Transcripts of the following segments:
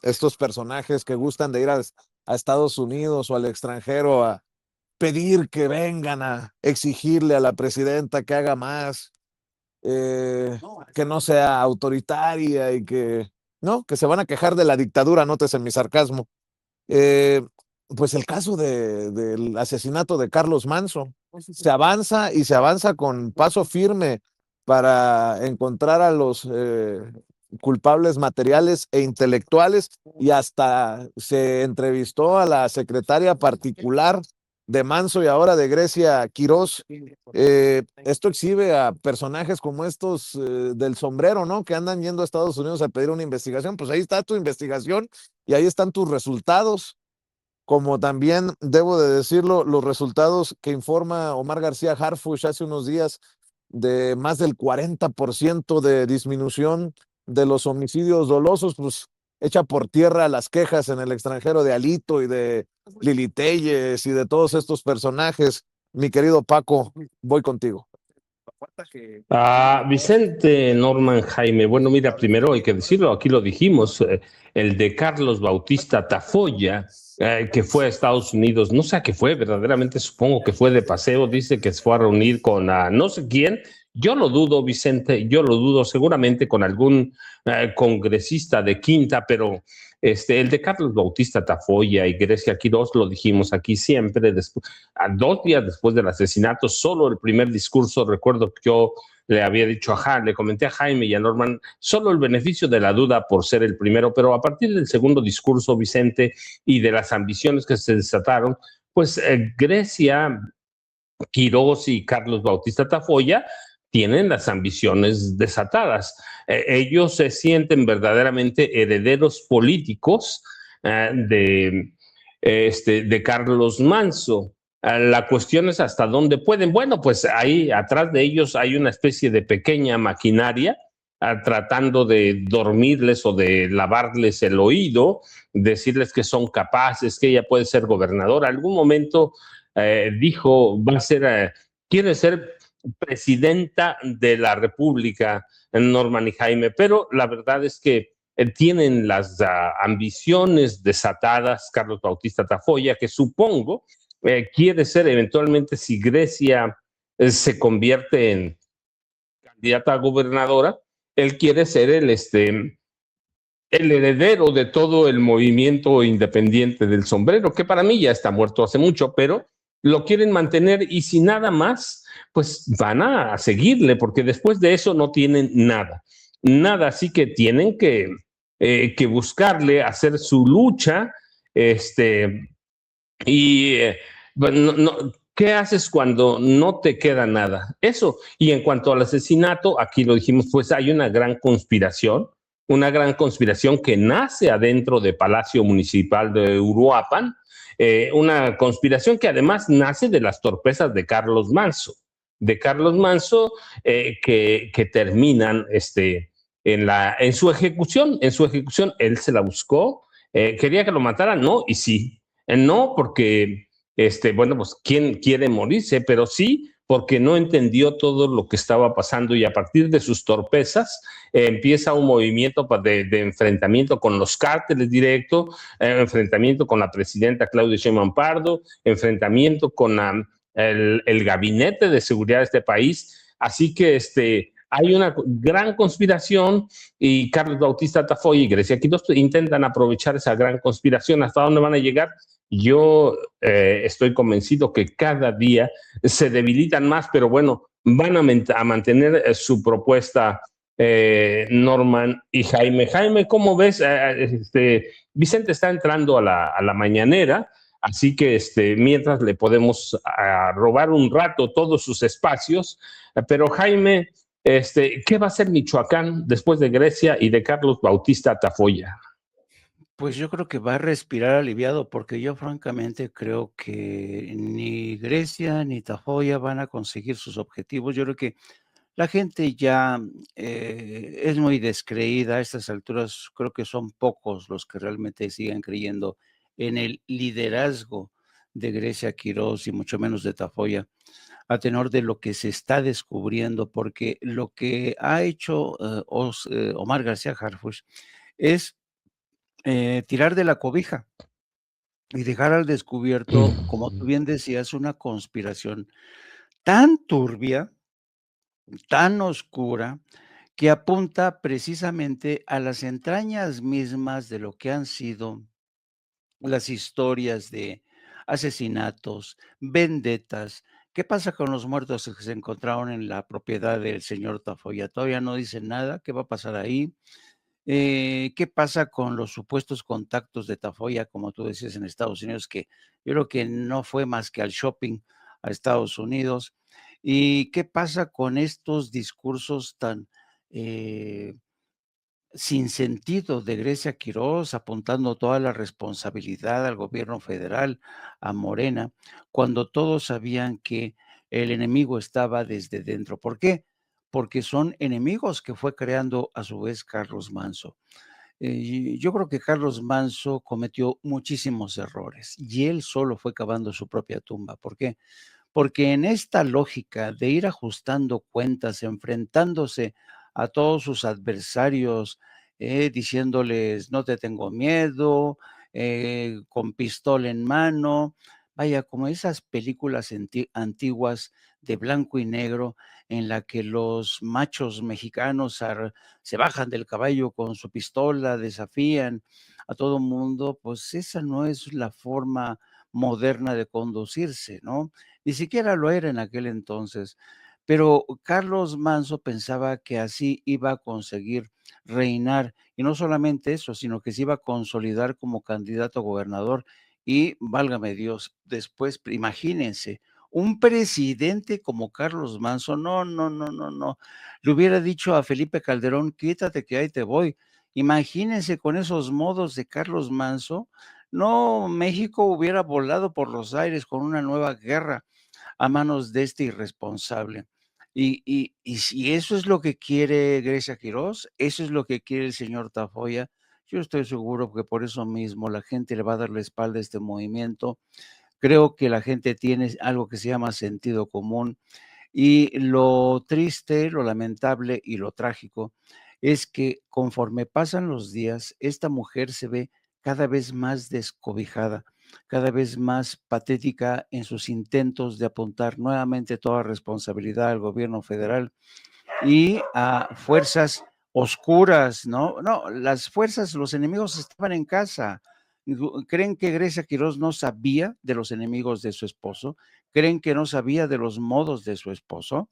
estos personajes que gustan de ir a Estados Unidos o al extranjero a pedir que vengan a exigirle a la presidenta que haga más, que no sea autoritaria y que, no, que se van a quejar de la dictadura, nótese mi sarcasmo. Eh, pues el caso del asesinato de Carlos Manso. Se avanza y se avanza con paso firme para encontrar a los culpables materiales e intelectuales y hasta se entrevistó a la secretaria particular de Manso y ahora de Grecia Quirós. Esto exhibe a personajes como estos del sombrero, ¿no? Que andan yendo a Estados Unidos a pedir una investigación. Pues ahí está tu investigación y ahí están tus resultados, como también debo de decirlo, los resultados que informa Omar García Harfuch hace unos días de más del 40% de disminución de los homicidios dolosos, pues echa por tierra las quejas en el extranjero de Alito y de Lili Telles y de todos estos personajes. Mi querido Paco, voy contigo. Vicente Norman Jaime, bueno, mira, primero hay que decirlo, aquí lo dijimos, el de Carlos Bautista Tafoya, que fue a Estados Unidos, no sé a qué fue, verdaderamente supongo que fue de paseo, dice que se fue a reunir con no sé quién, yo lo dudo, Vicente, yo lo dudo, seguramente con algún congresista de Quinta, pero el de Carlos Bautista Tafoya y Grecia Quirós, lo dijimos aquí siempre, a 2 días después del asesinato, solo el primer discurso, recuerdo que yo le había dicho le comenté a Jaime y a Norman, solo el beneficio de la duda por ser el primero, pero a partir del segundo discurso, Vicente, y de las ambiciones que se desataron, pues Grecia, Quirós y Carlos Bautista Tafoya tienen las ambiciones desatadas. Ellos se sienten verdaderamente herederos políticos de Carlos Manso. La cuestión es hasta dónde pueden. Bueno, pues ahí atrás de ellos hay una especie de pequeña maquinaria tratando de dormirles o de lavarles el oído, decirles que son capaces, que ella puede ser gobernadora. Algún momento dijo, quiere ser presidenta de la República, Norman y Jaime, pero la verdad es que tienen las ambiciones desatadas, Carlos Bautista Tafoya, que supongo quiere ser eventualmente, si Grecia se convierte en candidata a gobernadora, él quiere ser el heredero de todo el movimiento independiente del sombrero, que para mí ya está muerto hace mucho, pero lo quieren mantener y si nada más, pues van a seguirle, porque después de eso no tienen nada, nada, así que tienen que buscarle, hacer su lucha, y bueno, ¿qué haces cuando no te queda nada? Eso. Y en cuanto al asesinato, aquí lo dijimos, pues hay una gran conspiración que nace adentro de Palacio Municipal de Uruapan, una conspiración que además nace de las torpezas de Carlos Manso, que terminan en su ejecución, él se la buscó, quería que lo mataran, no, y sí, no porque, bueno, pues quién quiere morirse, pero sí porque no entendió todo lo que estaba pasando y a partir de sus torpezas empieza un movimiento de enfrentamiento con los cárteles directo, enfrentamiento con la presidenta Claudia Sheinbaum Pardo, enfrentamiento con el gabinete de seguridad de este país. Así que hay una gran conspiración y Carlos Bautista Tafoya y Grecia Quirós intentan aprovechar esa gran conspiración. ¿Hasta dónde van a llegar? Yo estoy convencido que cada día se debilitan más, pero bueno, van a mantener su propuesta, Norman y Jaime. Jaime, ¿cómo ves? Vicente está entrando a la mañanera, así que mientras le podemos robar un rato todos sus espacios, pero Jaime, ¿qué va a hacer Michoacán después de Grecia y de Carlos Bautista Tafoya? Pues yo creo que va a respirar aliviado porque yo francamente creo que ni Grecia ni Tafoya van a conseguir sus objetivos. Yo creo que la gente ya es muy descreída a estas alturas. Creo que son pocos los que realmente siguen creyendo en el liderazgo de Grecia Quirós y mucho menos de Tafoya, a tenor de lo que se está descubriendo, porque lo que ha hecho Omar García Harfuch es tirar de la cobija y dejar al descubierto, como tú bien decías, una conspiración tan turbia, tan oscura, que apunta precisamente a las entrañas mismas de lo que han sido las historias de asesinatos, vendetas. ¿Qué pasa con los muertos que se encontraron en la propiedad del señor Tafoya? Todavía no dicen nada. ¿Qué va a pasar ahí? ¿Qué pasa con los supuestos contactos de Tafoya, como tú decías, en Estados Unidos, que yo creo que no fue más que al shopping a Estados Unidos? ¿Y qué pasa con estos discursos tan eh, sin sentido de Grecia Quirós, apuntando toda la responsabilidad al gobierno federal, a Morena, cuando todos sabían que el enemigo estaba desde dentro? ¿Por qué? Porque son enemigos que fue creando a su vez Carlos Manso. Y yo creo que Carlos Manso cometió muchísimos errores y él solo fue cavando su propia tumba. ¿Por qué? Porque en esta lógica de ir ajustando cuentas, enfrentándose a todos sus adversarios, diciéndoles: "No te tengo miedo", con pistola en mano, vaya, como esas películas antiguas de blanco y negro, en la que los machos mexicanos se bajan del caballo con su pistola, desafían a todo mundo. Pues esa no es la forma moderna de conducirse, ¿no? Ni siquiera lo era en aquel entonces. Pero Carlos Manso pensaba que así iba a conseguir reinar, y no solamente eso, sino que se iba a consolidar como candidato a gobernador. Y válgame Dios, después, imagínense, un presidente como Carlos Manso, no, no, no, no, no. Le hubiera dicho a Felipe Calderón: quítate que ahí te voy. Imagínense con esos modos de Carlos Manso, no, México hubiera volado por los aires con una nueva guerra a manos de este irresponsable. Y si eso es lo que quiere Grecia Quirós, eso es lo que quiere el señor Tafoya, yo estoy seguro que por eso mismo la gente le va a dar la espalda a este movimiento. Creo que la gente tiene algo que se llama sentido común, y lo triste, lo lamentable y lo trágico es que conforme pasan los días, esta mujer se ve cada vez más descobijada, cada vez más patética en sus intentos de apuntar nuevamente toda responsabilidad al gobierno federal y a fuerzas oscuras, ¿no? No, las fuerzas, los enemigos estaban en casa. ¿Creen que Grecia Quirós no sabía de los enemigos de su esposo? ¿Creen que no sabía de los modos de su esposo?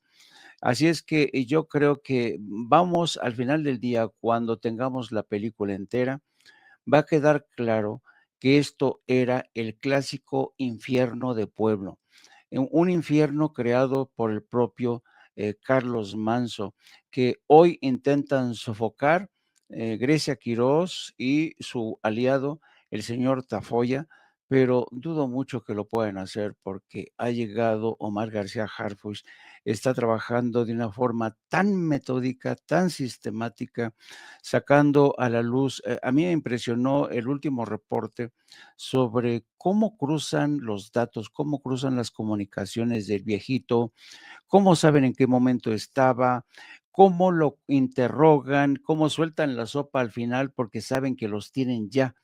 Así es que yo creo que vamos al final del día, cuando tengamos la película entera, va a quedar claro que esto era el clásico infierno de pueblo, un infierno creado por el propio Carlos Manso, que hoy intentan sofocar Grecia Quirós y su aliado, el señor Tafoya, pero dudo mucho que lo puedan hacer porque ha llegado Omar García Harfuch, está trabajando de una forma tan metódica, tan sistemática, sacando a la luz. A mí me impresionó el último reporte sobre cómo cruzan los datos, cómo cruzan las comunicaciones del viejito, cómo saben en qué momento estaba, cómo lo interrogan, cómo sueltan la sopa al final porque saben que los tienen ya.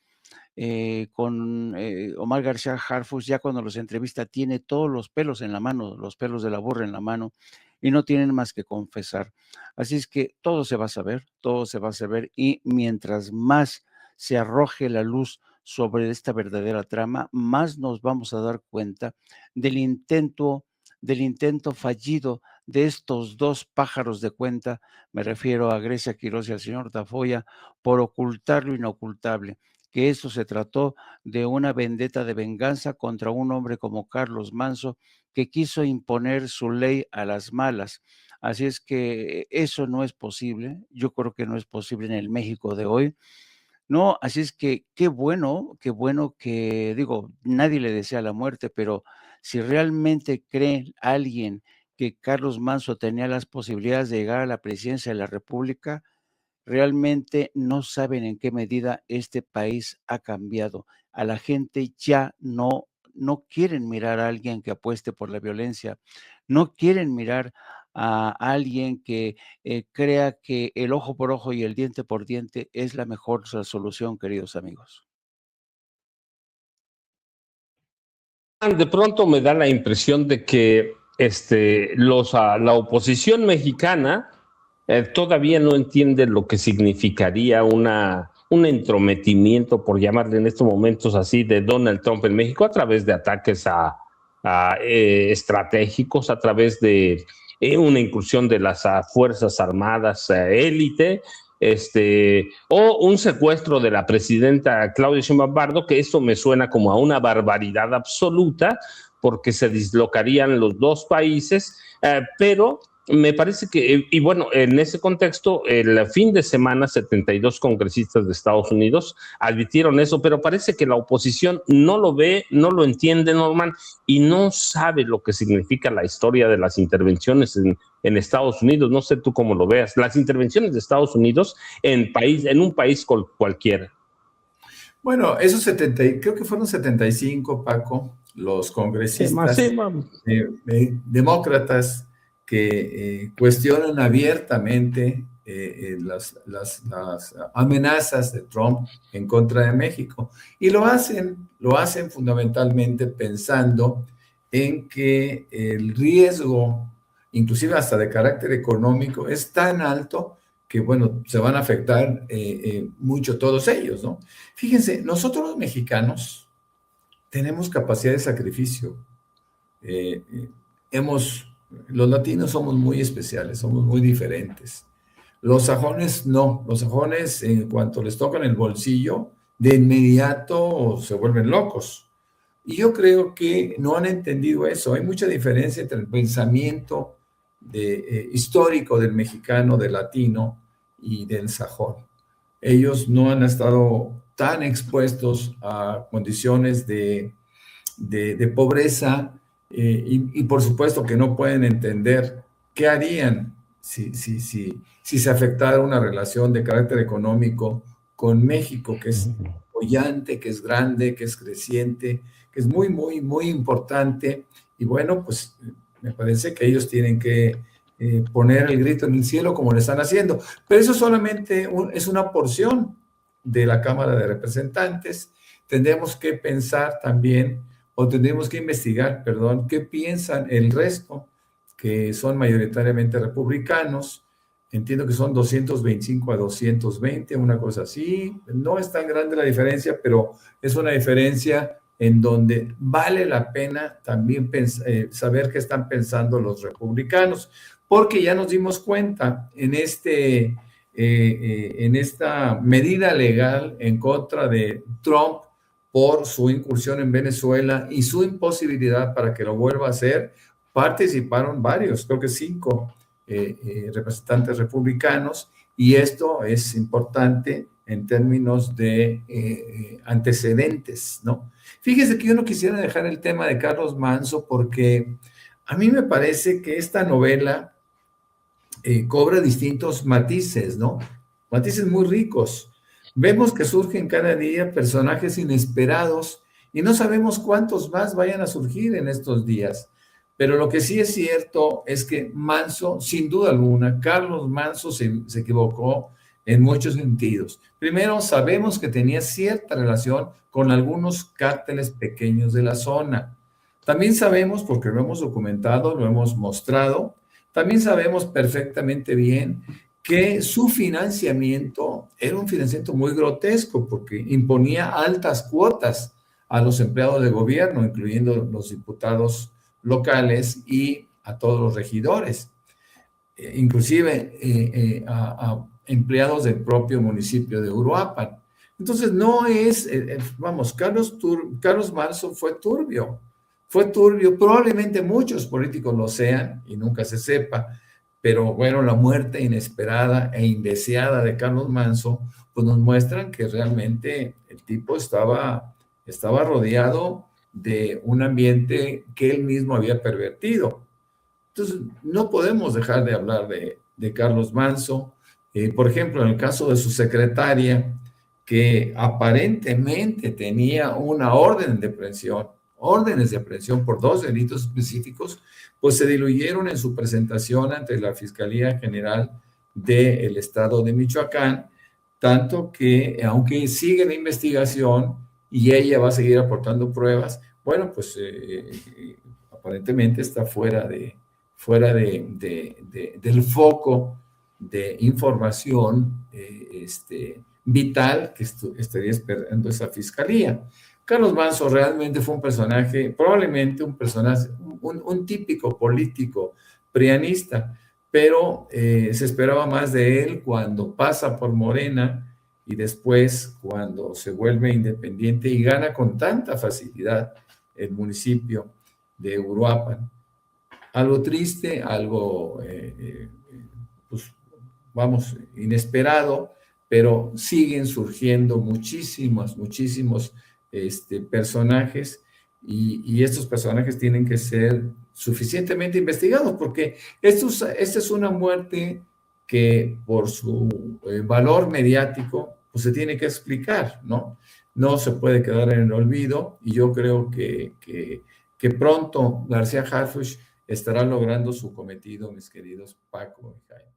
Con Omar García Harfuch, ya cuando los entrevista, tiene todos los pelos en la mano, los pelos de la burra en la mano, y no tienen más que confesar. Así es que todo se va a saber, todo se va a saber, y mientras más se arroje la luz sobre esta verdadera trama, más nos vamos a dar cuenta del intento, del intento fallido de estos dos pájaros de cuenta, me refiero a Grecia Quirós y al señor Tafoya, por ocultar lo inocultable, que esto se trató de una vendetta de venganza contra un hombre como Carlos Manso, que quiso imponer su ley a las malas. Así es que eso no es posible, yo creo que no es posible en el México de hoy. No, así es que qué bueno que, digo, nadie le desea la muerte, pero si realmente cree alguien que Carlos Manso tenía las posibilidades de llegar a la presidencia de la República, realmente no saben en qué medida este país ha cambiado. A la gente ya no quieren mirar a alguien que apueste por la violencia, no quieren mirar a alguien que crea que el ojo por ojo y el diente por diente es la mejor solución, queridos amigos. De pronto me da la impresión de que la oposición mexicana todavía no entiende lo que significaría un entrometimiento, por llamarle en estos momentos así, de Donald Trump en México a través de ataques estratégicos, a través de una incursión de las Fuerzas Armadas élite, o un secuestro de la presidenta Claudia Sheinbaum Pardo, que esto me suena como a una barbaridad absoluta, porque se dislocarían los dos países, pero me parece que, y bueno, en ese contexto, el fin de semana 72 congresistas de Estados Unidos advirtieron eso, pero parece que la oposición no lo ve, no lo entiende, Norman, y no sabe lo que significa la historia de las intervenciones en Estados Unidos. No sé tú cómo lo veas, las intervenciones de Estados Unidos en un país cualquiera. Bueno, esos creo que fueron 75, Paco, los congresistas demócratas que cuestionan abiertamente las amenazas de Trump en contra de México. Y lo hacen fundamentalmente pensando en que el riesgo, inclusive hasta de carácter económico, es tan alto que, bueno, se van a afectar mucho todos ellos, ¿no? Fíjense, nosotros los mexicanos tenemos capacidad de sacrificio. Los latinos somos muy especiales, somos muy diferentes. Los sajones no, los sajones en cuanto les tocan el bolsillo, de inmediato se vuelven locos. Y yo creo que no han entendido eso. Hay mucha diferencia entre el pensamiento histórico del mexicano, del latino y del sajón. Ellos no han estado tan expuestos a condiciones de pobreza y por supuesto que no pueden entender qué harían si se afectara una relación de carácter económico con México, que es boyante, que es grande, que es creciente, que es muy, muy, muy importante. Y bueno, pues me parece que ellos tienen que poner el grito en el cielo como lo están haciendo. Pero eso solamente es una porción de la Cámara de Representantes. Tendremos que pensar también, o tendremos que investigar, perdón, qué piensan el resto, que son mayoritariamente republicanos. Entiendo que son 225 a 220, una cosa así. No es tan grande la diferencia, pero es una diferencia en donde vale la pena también saber qué están pensando los republicanos, porque ya nos dimos cuenta en esta medida legal en contra de Trump por su incursión en Venezuela y su imposibilidad para que lo vuelva a hacer, participaron varios, creo que 5 representantes republicanos, y esto es importante en términos de antecedentes, ¿no? Fíjese que yo no quisiera dejar el tema de Carlos Manzo porque a mí me parece que esta novela cobra distintos matices, ¿no? Matices muy ricos. Vemos que surgen cada día personajes inesperados y no sabemos cuántos más vayan a surgir en estos días. Pero lo que sí es cierto es que Manzo, sin duda alguna, Carlos Manzo se equivocó en muchos sentidos. Primero, sabemos que tenía cierta relación con algunos cárteles pequeños de la zona. También sabemos, porque lo hemos documentado, lo hemos mostrado, también sabemos perfectamente bien que su financiamiento era un financiamiento muy grotesco porque imponía altas cuotas a los empleados de gobierno, incluyendo los diputados locales y a todos los regidores, inclusive a empleados del propio municipio de Uruapan. Entonces no es, vamos, Carlos Manzo fue turbio, probablemente muchos políticos lo sean y nunca se sepa, pero bueno, la muerte inesperada e indeseada de Carlos Manzo, pues nos muestran que realmente el tipo estaba rodeado de un ambiente que él mismo había pervertido. Entonces, no podemos dejar de hablar de Carlos Manzo. Por ejemplo, en el caso de su secretaria, que aparentemente tenía una orden de órdenes de aprehensión por 2 delitos específicos, pues se diluyeron en su presentación ante la Fiscalía General del Estado de Michoacán, tanto que, aunque sigue la investigación y ella va a seguir aportando pruebas, bueno, pues aparentemente está fuera del foco de información vital que estaría esperando esa fiscalía. Carlos Manzo realmente fue un personaje, probablemente un personaje, un típico político prianista, pero se esperaba más de él cuando pasa por Morena y después cuando se vuelve independiente y gana con tanta facilidad el municipio de Uruapan. Algo triste, algo, pues, vamos, inesperado, pero siguen surgiendo muchísimos personajes y estos personajes tienen que ser suficientemente investigados porque esta es una muerte que por su valor mediático pues se tiene que explicar, ¿no? No se puede quedar en el olvido y yo creo que pronto García Harfuch estará logrando su cometido, mis queridos Paco y Jaime.